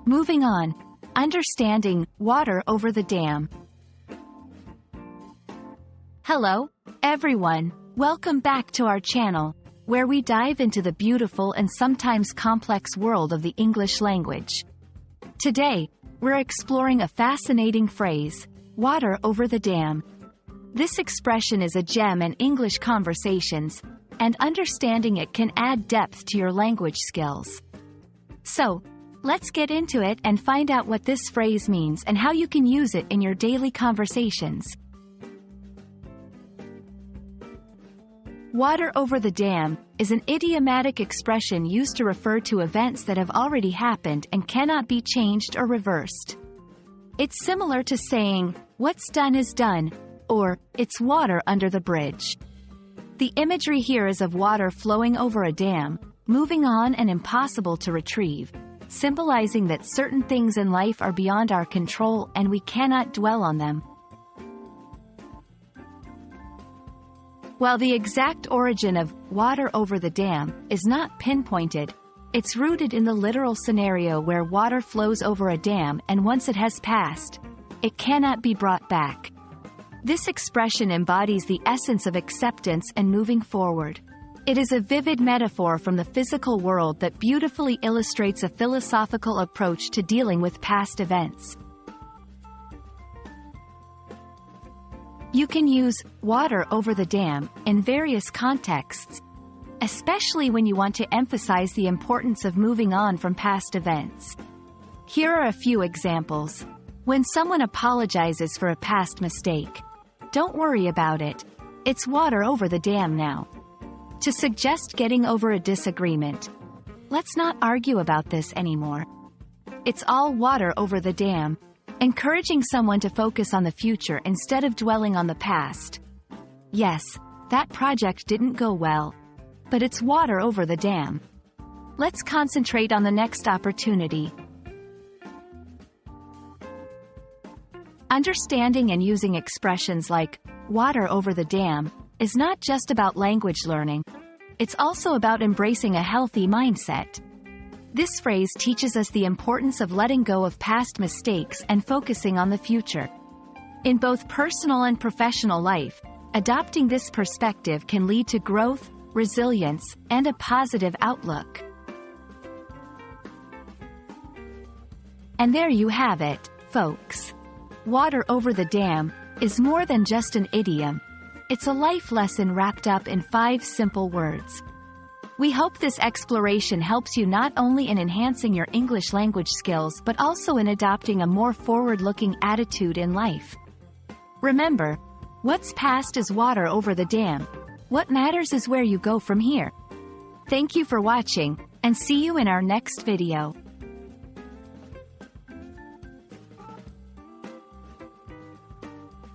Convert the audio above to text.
Moving on. Understanding water over the dam. Hello, everyone. Welcome back to our channel, where we dive into the beautiful and sometimes complex world of the English language. Today, we're exploring a fascinating phrase, water over the dam. This expression is a gem in English conversations, and understanding it can add depth to your language skills. So, let's get into it and find out what this phrase means and how you can use it in your daily conversations. Water over the dam is an idiomatic expression used to refer to events that have already happened and cannot be changed or reversed. It's similar to saying, "What's done is done," or "It's water under the bridge." The imagery here is of water flowing over a dam, moving on and impossible to retrieve, symbolizing that certain things in life are beyond our control and we cannot dwell on them. While the exact origin of water over the dam is not pinpointed, it's rooted in the literal scenario where water flows over a dam and once it has passed, it cannot be brought back. This expression embodies the essence of acceptance and moving forward. It is a vivid metaphor from the physical world that beautifully illustrates a philosophical approach to dealing with past events. You can use water over the dam in various contexts, especially when you want to emphasize the importance of moving on from past events. Here are a few examples. When someone apologizes for a past mistake, "Don't worry about it. It's water over the dam now." To suggest getting over a disagreement, "Let's not argue about this anymore. It's all water over the dam," encouraging someone to focus on the future instead of dwelling on the past. "Yes, that project didn't go well, but it's water over the dam. Let's concentrate on the next opportunity." Understanding and using expressions like water over the dam is not just about language learning. It's also about embracing a healthy mindset. This phrase teaches us the importance of letting go of past mistakes and focusing on the future. In both personal and professional life, adopting this perspective can lead to growth, resilience, and a positive outlook. And there you have it, folks. Water over the dam is more than just an idiom. It's a life lesson wrapped up in 5 simple words. We hope this exploration helps you not only in enhancing your English language skills but also in adopting a more forward-looking attitude in life. Remember, what's past is water over the dam. What matters is where you go from here. Thank you for watching, and see you in our next video.